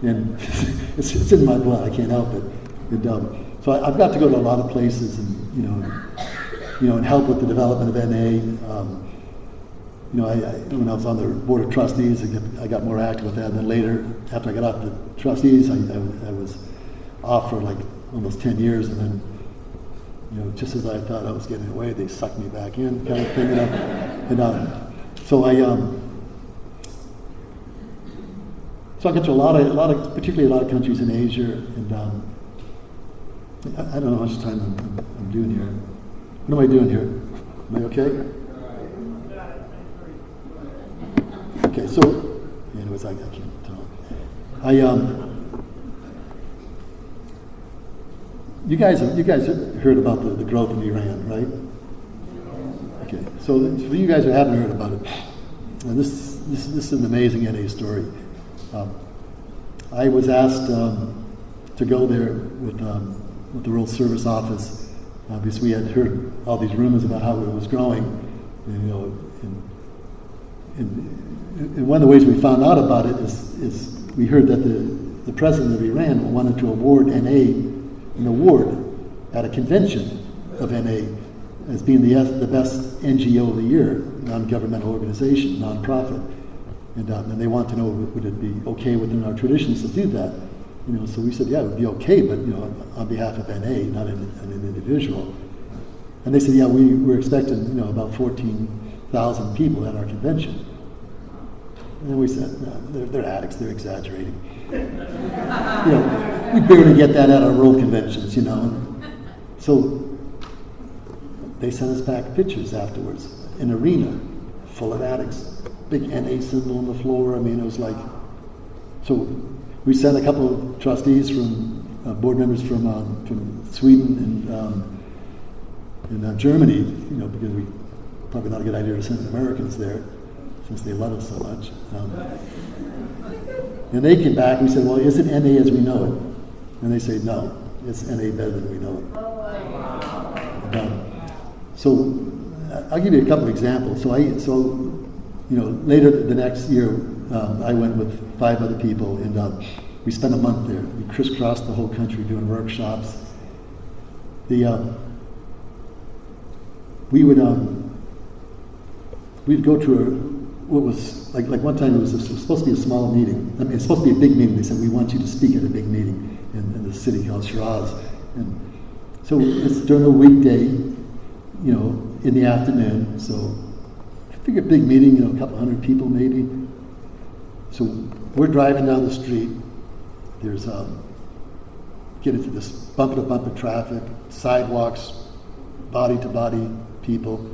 and it's in my blood. I can't help it. So I've got to go to a lot of places, and and help with the development of NA. When I was on the board of trustees, I got more active with that. And then later, after I got off the trustees, I was off for like almost 10 years, and then just as I thought I was getting away, they sucked me back in, kind of thing. So I get to particularly a lot of countries in Asia, and I don't know how much time I'm doing here. What am I doing here? Am I okay? Okay, so anyways, I can't tell. You guys heard about the growth in Iran, right? Okay, so for you guys who haven't heard about it, and this is an amazing NA story. I was asked to go there with the World Service Office because we had heard all these rumors about how it was growing, and one of the ways we found out about it is we heard that the president of Iran wanted to award NA an award at a convention of NA as being the best NGO of the year, non-governmental organization, non-profit. And they want to know, would it be okay within our traditions to do that? So we said, yeah, it would be okay, but on behalf of NA, not an individual. And they said, yeah, we were expecting about 14,000 people at our convention. And we said, no, they're addicts, they're exaggerating. We barely get that at our world conventions, So they sent us back pictures afterwards, an arena full of addicts, big NA symbol on the floor. It was like, so we sent a couple of trustees board members from Sweden and Germany, because we probably not a good idea to send Americans there, since they love us so much. And they came back and we said, well, is it NA as we know it? And they say, no, it's NA better than we know it. So I'll give you a couple of examples. So later the next year, I went with 5 other people, and we spent a month there. We crisscrossed the whole country doing workshops. We'd go to what was like one time it was supposed to be a small meeting. It's supposed to be a big meeting. They said, we want you to speak at a big meeting in the city called Shiraz. And so it's during a weekday, in the afternoon. So I figure a big meeting, a couple hundred people maybe. So we're driving down the street. There's get into this bumper-to-bumper traffic, sidewalks, body-to-body people,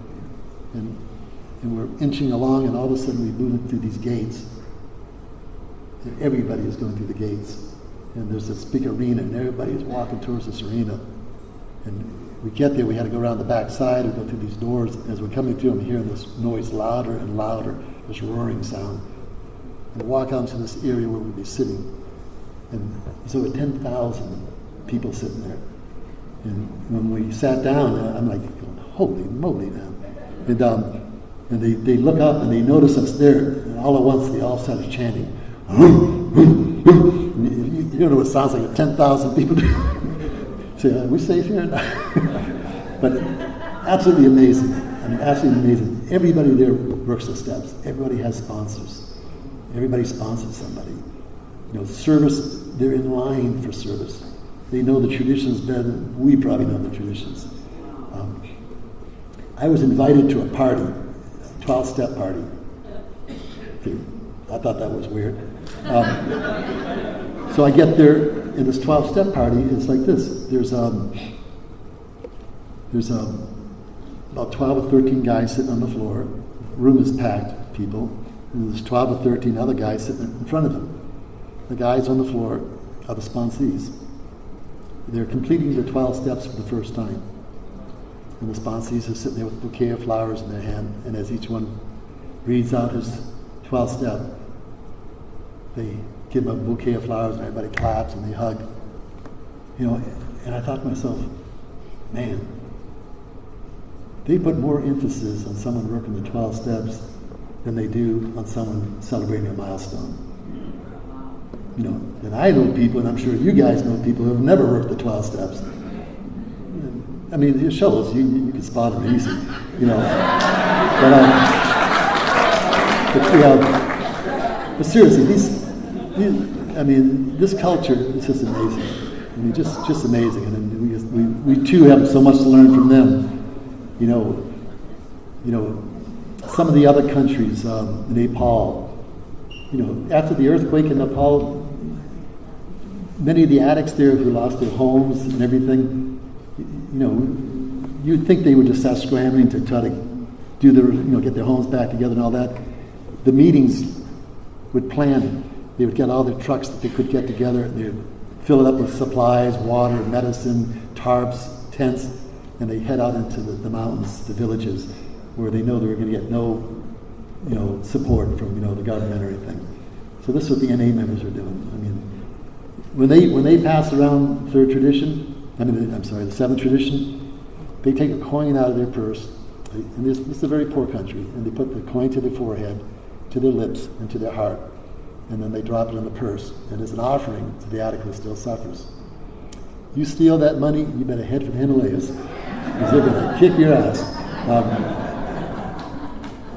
and we're inching along, and all of a sudden we move through these gates. And everybody is going through the gates. And there's this big arena, and everybody is walking towards this arena. And we get there, we had to go around the back side, we go through these doors. As we're coming through, I'm hearing this noise louder and louder, this roaring sound. and walk out into this area where we'd be sitting. And so there were 10,000 people sitting there. And when we sat down, I'm like, holy moly, man. And they look up and they notice us there, and all at once they all started chanting. You don't know what it sounds like, 10,000 people do. Say, are we safe here? But absolutely amazing. I mean, absolutely amazing. Everybody there works the steps. Everybody has sponsors. Everybody sponsors somebody. Service, they're in line for service. They know the traditions better than we probably know the traditions. I was invited to a party, a 12-step party. I thought that was weird. So I get there, in this 12-step party, it's like this. There's about 12 or 13 guys sitting on the floor. The room is packed with people. And there's 12 or 13 other guys sitting in front of them. The guys on the floor are the sponsees. They're completing the 12 steps for the first time. And the sponsees are sitting there with a bouquet of flowers in their hand, and as each one reads out his 12th step, they give him a bouquet of flowers and everybody claps and they hug. And I thought to myself, man, they put more emphasis on someone working the 12 steps than they do on someone celebrating a milestone. And I know people, and I'm sure you guys know people who have never worked the 12 steps. I mean, it shows. You can spot them easy, But seriously, this culture is just amazing. I mean, just amazing. And we too have so much to learn from them. Some of the other countries, Nepal. After the earthquake in Nepal, many of the addicts there who lost their homes and everything, you'd think they would just start scrambling to try to do their, get their homes back together and all that. The meetings would plan. They would get all their trucks that they could get together. They would fill it up with supplies, water, medicine, tarps, tents, and they head out into the mountains, the villages, where they know they were going to get no support from the government or anything. So this is what the NA members are doing. I mean, when they pass around the the seventh tradition, they take a coin out of their purse, and this is a very poor country, and they put the coin to their forehead, to their lips, and to their heart, and then they drop it in the purse, and it's an offering to the addict who still suffers. You steal that money, you better head for the Himalayas, because they're going to kick your ass.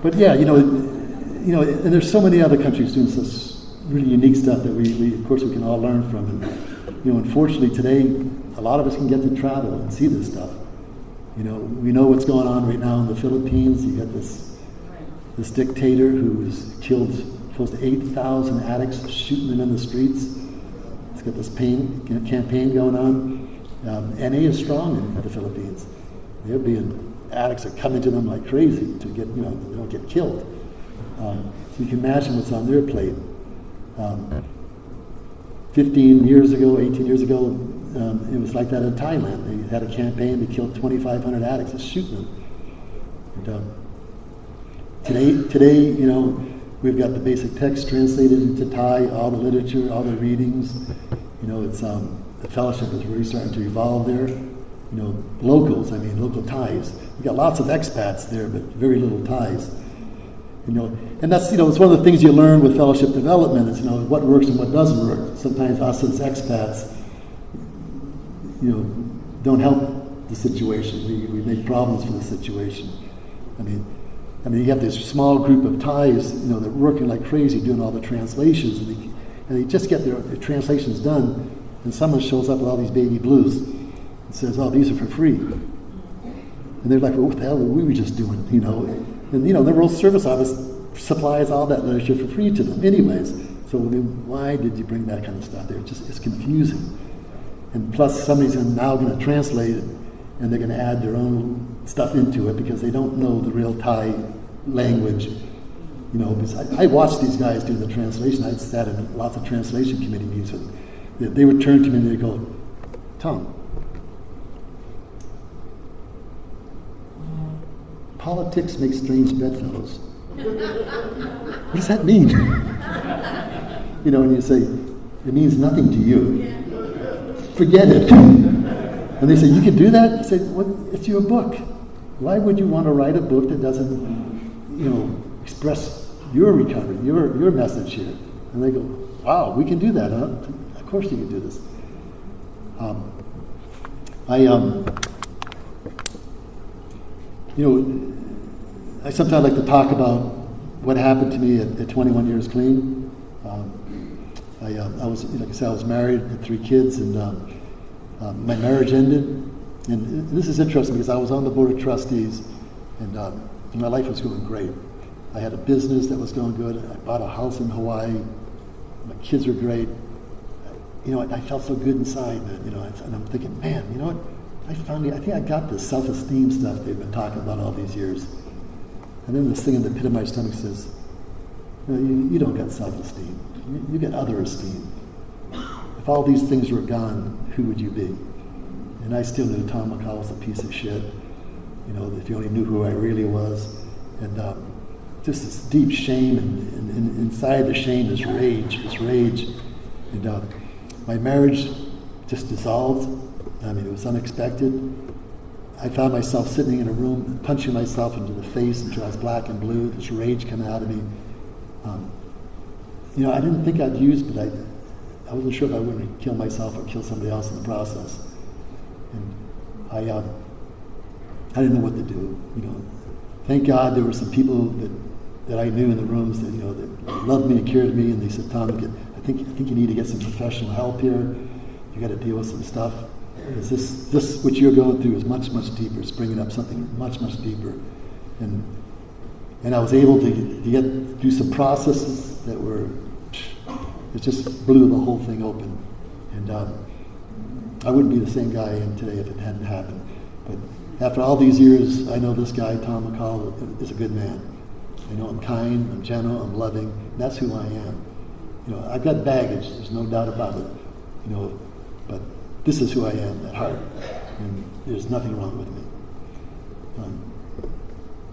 But yeah, and there's so many other countries doing such really unique stuff that we of course we can all learn from. And unfortunately today, a lot of us can get to travel and see this stuff. We know what's going on right now in the Philippines. You got this dictator who has killed close to 8,000 addicts, shooting them in the streets. He's got this campaign going on. NA is strong in the Philippines. Addicts are coming to them like crazy to get, they don't get killed. So you can imagine what's on their plate. 18 years ago, it was like that in Thailand. They had a campaign to kill 2,500 addicts, just shooting them. And, today, we've got the basic text translated into Thai, all the literature, all the readings. It's the fellowship is really starting to evolve there. Local Thais. We've got lots of expats there, but very little Thais. And that's, it's one of the things you learn with fellowship development is, what works and what doesn't work. Sometimes us as expats, don't help the situation. We make problems for the situation. I mean, you have this small group of Thais, that are working like crazy doing all the translations, and they just get their translations done, and someone shows up with all these baby blues and says, "Oh, these are for free." And they're like, "Well, what the hell were we just doing?" And the World Service Office supplies all that literature for free to them, anyways. So why did you bring that kind of stuff there? It's confusing. And plus, somebody's now going to translate it, and they're going to add their own stuff into it because they don't know the real Thai language. Because I watched these guys do the translation. I sat in lots of translation committee meetings with them. They would turn to me and they'd go, "Tom, politics makes strange bedfellows." What does that mean? you know, and you say, it means nothing to you. Forget it. And they say, you can do that? I say, well, it's your book. Why would you want to write a book that doesn't, you know, express your recovery, your message here? And they go, wow, we can do that, huh? Of course you can do this. You know, I sometimes like to talk about what happened to me at 21 years clean. I was, like I said, I was married, had 3 kids, and my marriage ended. And this is interesting because I was on the board of trustees, and my life was going great. I had a business that was going good. I bought a house in Hawaii. My kids were great. You know, I felt so good inside, you know, and I'm thinking, man, you know what? I think I got this self-esteem stuff they've been talking about all these years. And then this thing in the pit of my stomach says, no, you don't get self-esteem. You get other esteem. If all these things were gone, who would you be? And I still knew Tom McCall was a piece of shit. You know, if you only knew who I really was. And just this deep shame, and inside the shame is rage. And my marriage just dissolved. I mean, it was unexpected. I found myself sitting in a room, punching myself into the face until I was black and blue, this rage coming out of me. You know, I didn't think I'd use, but I wasn't sure if I was going to kill myself or kill somebody else in the process. And I didn't know what to do. You know, thank God there were some people that I knew in the rooms that, you know, that loved me and cared me, and they said, Tom, I think you need to get some professional help here. You got to deal with some stuff. Because this what you're going through is much, much deeper. It's bringing up something much, much deeper. And I was able to do some processes that were, it just blew the whole thing open. And I wouldn't be the same guy I am today if it hadn't happened. But after all these years, I know this guy, Tom McCall, is a good man. I know I'm kind, I'm gentle, I'm loving. That's who I am. You know, I've got baggage, there's no doubt about it. You know, but this is who I am at heart, and there's nothing wrong with me.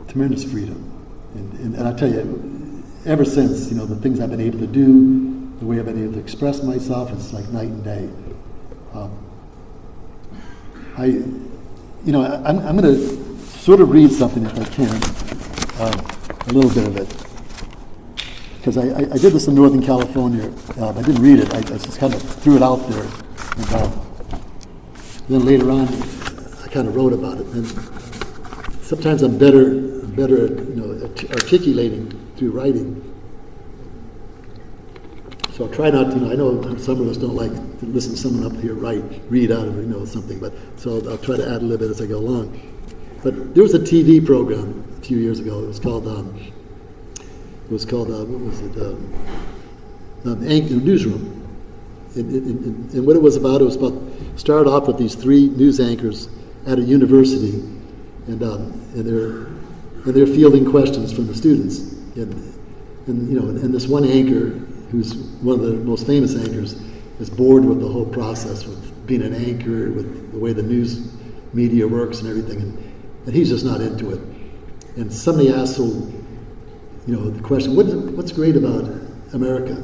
Tremendous freedom, and I tell you, ever since, you know, the things I've been able to do, the way I've been able to express myself, it's like night and day. I'm going to sort of read something if I can, a little bit of it, because I did this in Northern California. I didn't read it. I just kind of threw it out there. And, then later on, I kind of wrote about it. And sometimes I'm better at, you know, articulating through writing. So I'll try not to. You know, I know some of us don't like to listen to someone up here read out of, you know, something. But so I'll try to add a little bit as I go along. But there was a TV program a few years ago. It was called what was it? Newsroom. And what it was about started off with these 3 news anchors at a university, and they're fielding questions from the students, and you know, and this one anchor, who's one of the most famous anchors, is bored with the whole process, with being an anchor, with the way the news media works and everything, and he's just not into it. And somebody asked, so, you know, the question, what's great about America?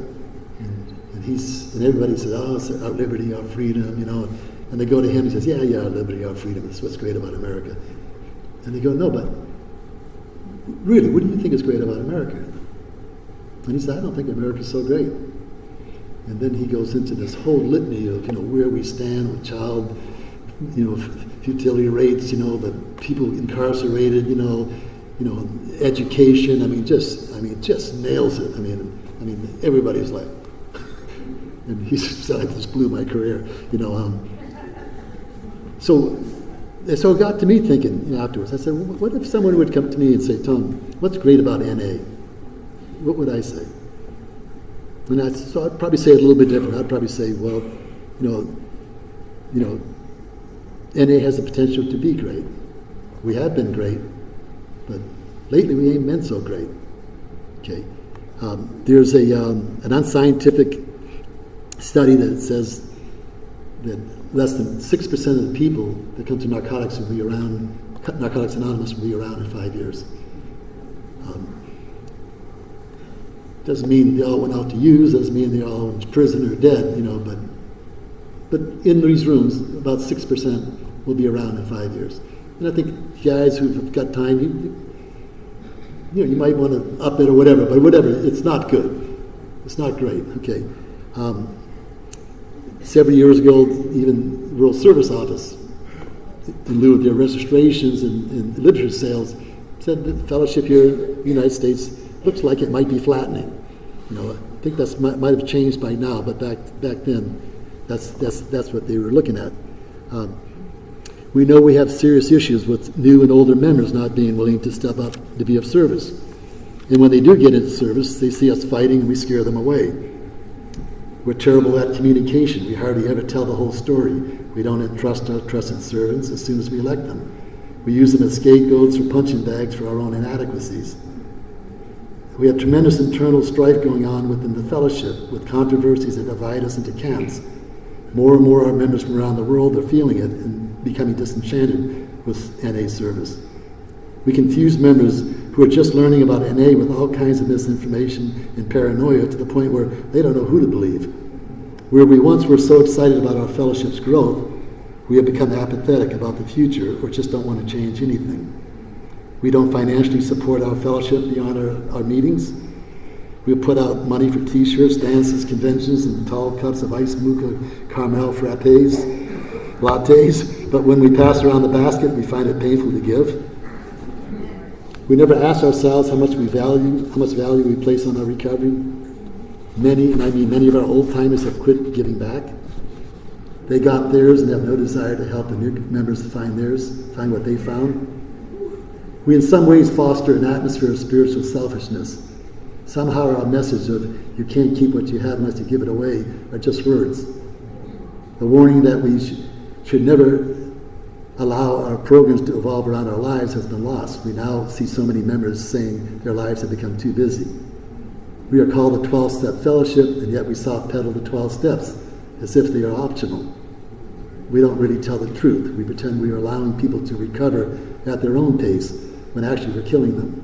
And everybody says, oh, it's our liberty, our freedom, you know. And they go to him, he says, yeah, our liberty, our freedom, that's what's great about America. And they go, no, but really, what do you think is great about America? And he said, I don't think America's so great. And then he goes into this whole litany of, you know, where we stand with child, you know, futility rates, you know, the people incarcerated, you know, education. I mean, just nails it. I mean, everybody's like, and he said, this blew my career, you know. So it got to me thinking, you know, afterwards. I said, well, what if someone would come to me and say, Tom, what's great about NA? What would I say? And so I'd probably say it a little bit different. I'd probably say, well, you know, NA has the potential to be great. We have been great, but lately we ain't been so great. Okay, there's an unscientific study that says that less than 6% of the people that come to Narcotics Anonymous will be around in 5 years. Doesn't mean they all went out to use, doesn't mean they all went to prison or dead, but in these rooms, about 6% will be around in 5 years. And I think guys who've got time, you might want to up it or whatever, but whatever, it's not good. It's not great, okay. Several years ago, even the Rural Service Office, in lieu of their registrations and literature sales, said that the fellowship here in the United States looks like it might be flattening. I think that might have changed by now, but back then, that's what they were looking at. We know we have serious issues with new and older members not being willing to step up to be of service. And when they do get into service, they see us fighting and we scare them away. We're terrible at communication. We hardly ever tell the whole story. We don't entrust our trusted servants as soon as we elect them. We use them as scapegoats or punching bags for our own inadequacies. We have tremendous internal strife going on within the fellowship, with controversies that divide us into camps. More and more our members from around the world are feeling it and becoming disenchanted with NA service. We confuse members who are just learning about NA with all kinds of misinformation and paranoia to the point where they don't know who to believe. Where we once were so excited about our fellowship's growth, we have become apathetic about the future or just don't want to change anything. We don't financially support our fellowship beyond our meetings. We put out money for t-shirts, dances, conventions, and tall cups of ice mocha caramel frappes, lattes, but when we pass around the basket, we find it painful to give. We never ask ourselves how much value we place on our recovery. Many, and I mean many of our old-timers have quit giving back. They got theirs and have no desire to help the new members find theirs, find what they found. We in some ways foster an atmosphere of spiritual selfishness. Somehow our message of you can't keep what you have unless you give it away are just words. The warning that we should never allow our programs to evolve around our lives has been lost. We now see so many members saying their lives have become too busy. We are called the 12-step fellowship, and yet we soft pedal the 12 steps as if they are optional. We don't really tell the truth. We pretend we are allowing people to recover at their own pace when actually we're killing them.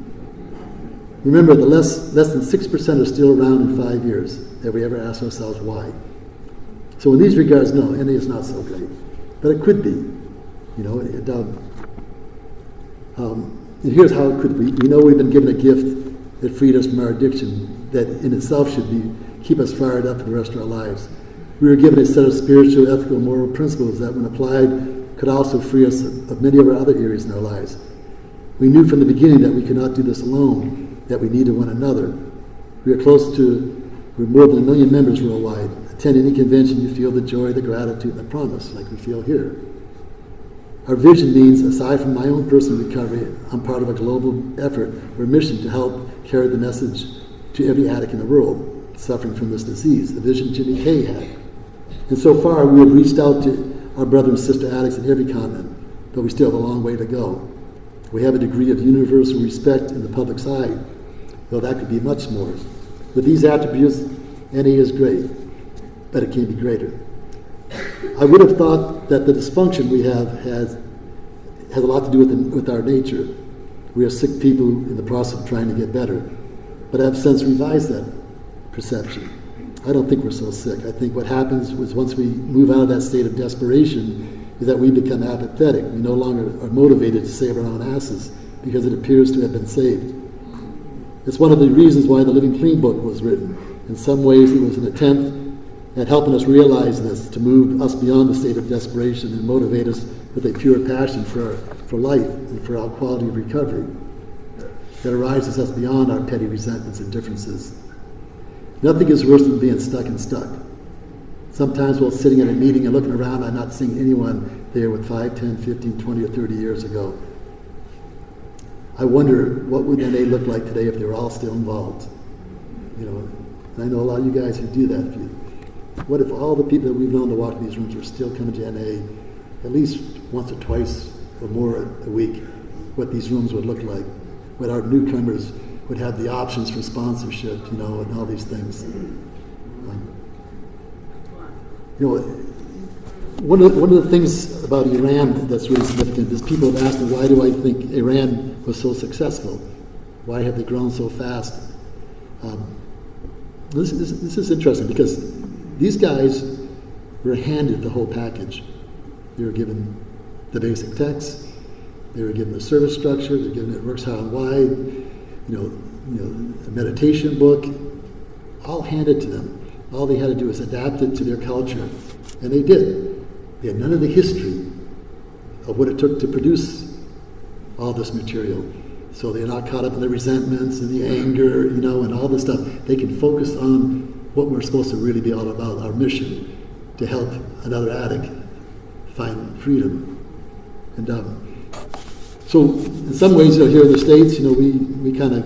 Remember, the less than 6% are still around in 5 years. Have we ever asked ourselves why? So in these regards, no, NA is not so great. But it could be. And here's how it could be. We know we've been given a gift that freed us from our addiction, that in itself should keep us fired up for the rest of our lives. We were given a set of spiritual, ethical, moral principles that, when applied, could also free us of many of our other areas in our lives. We knew from the beginning that we could not do this alone, that we needed one another. We're more than 1 million members worldwide. Attend any convention, you feel the joy, the gratitude, and the promise, like we feel here. Our vision means, aside from my own personal recovery, I'm part of a global effort or mission to help carry the message to every addict in the world suffering from this disease, the vision Jimmy Kay had. And so far, we have reached out to our brother and sister addicts in every continent, but we still have a long way to go. We have a degree of universal respect in the public's eye, though that could be much more. With these attributes, NA is great, but it can be greater. I would have thought that the dysfunction we have has a lot to do with our nature. We are sick people in the process of trying to get better, but I have since revised that perception. I don't think we're so sick. I think what happens is once we move out of that state of desperation is that we become apathetic. We no longer are motivated to save our own asses because it appears to have been saved. It's one of the reasons why the Living Clean book was written. In some ways, it was an attempt at helping us realize this, to move us beyond the state of desperation and motivate us with a pure passion for life and for our quality of recovery that arises us beyond our petty resentments and differences. Nothing is worse than being stuck. Sometimes while sitting at a meeting and looking around, I'm not seeing anyone there with 5, 10, 15, 20, or 30 years ago. I wonder what would NA look like today if they were all still involved. I know a lot of you guys who do that. What if all the people that we've known to walk in these rooms were still coming to NA at least once or twice or more a week, what these rooms would look like, what our newcomers would have the options for sponsorship, and all these things. One of the things about Iran that's really significant is people have asked me, why do I think Iran was so successful? Why have they grown so fast? this is interesting because these guys were handed the whole package. They were given the basic text, they were given the service structure, they were given it works how and why, a meditation book, all handed to them. All they had to do was adapt it to their culture, and they did. They had none of the history of what it took to produce all this material. So they're not caught up in the resentments and the anger, and all this stuff. They can focus on what we're supposed to really be all about, our mission, to help another addict find freedom. And so in some ways, here in the States, we kind of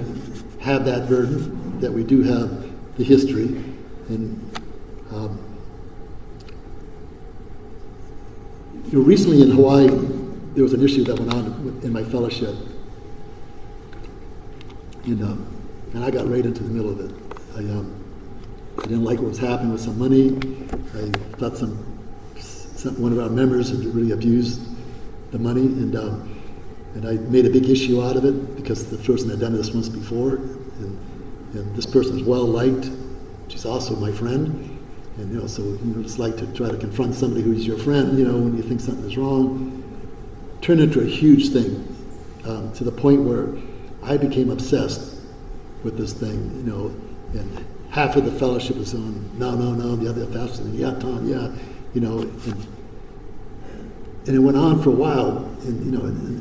have that burden, that we do have the history. And recently in Hawaii, there was an issue that went on in my fellowship. And I got right into the middle of it. I didn't like what was happening with some money. I thought one of our members had really abused the money, and I made a big issue out of it because the person had done this once before, and this person is well liked. She's also my friend, and so it's like to try to confront somebody who's your friend, when you think something is wrong. Turned into a huge thing, to the point where I became obsessed with this thing, and half of the fellowship was on, no, the other half was saying, yeah, Tom, yeah, and it went on for a while, and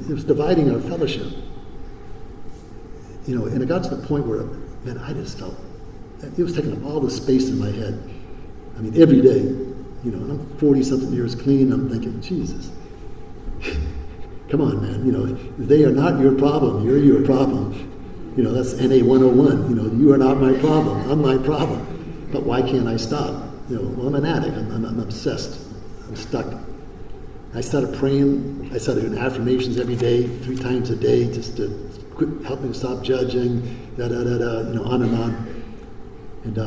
it was dividing our fellowship, and it got to the point where, man, I just felt, it was taking up all the space in my head. I mean, every day, and I'm 40-something years clean, I'm thinking, Jesus, come on, man, they are not your problem, you're your problem. That's NA 101, you are not my problem, I'm my problem. But why can't I stop? Well, I'm an addict, I'm obsessed, I'm stuck. I started praying, I started doing affirmations every day, 3 times a day, just to help me stop judging, on and on. And,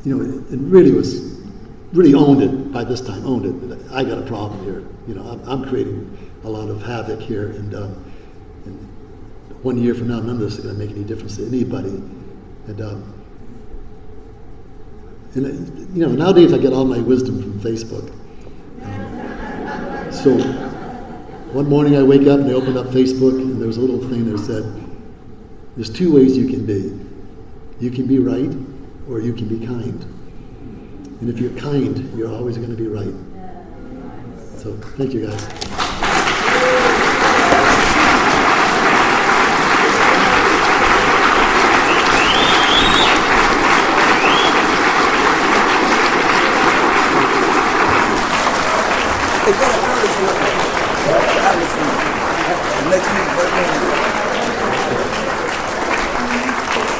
it really owned it by this time, owned it. I got a problem here. I'm creating a lot of havoc here, and 1 year from now, none of this is going to make any difference to anybody. And nowadays I get all my wisdom from Facebook. So one morning I wake up and I open up Facebook, and there was a little thing that said, there's 2 ways you can be. You can be right, or you can be kind. And if you're kind, you're always going to be right. So thank you, guys. Next week,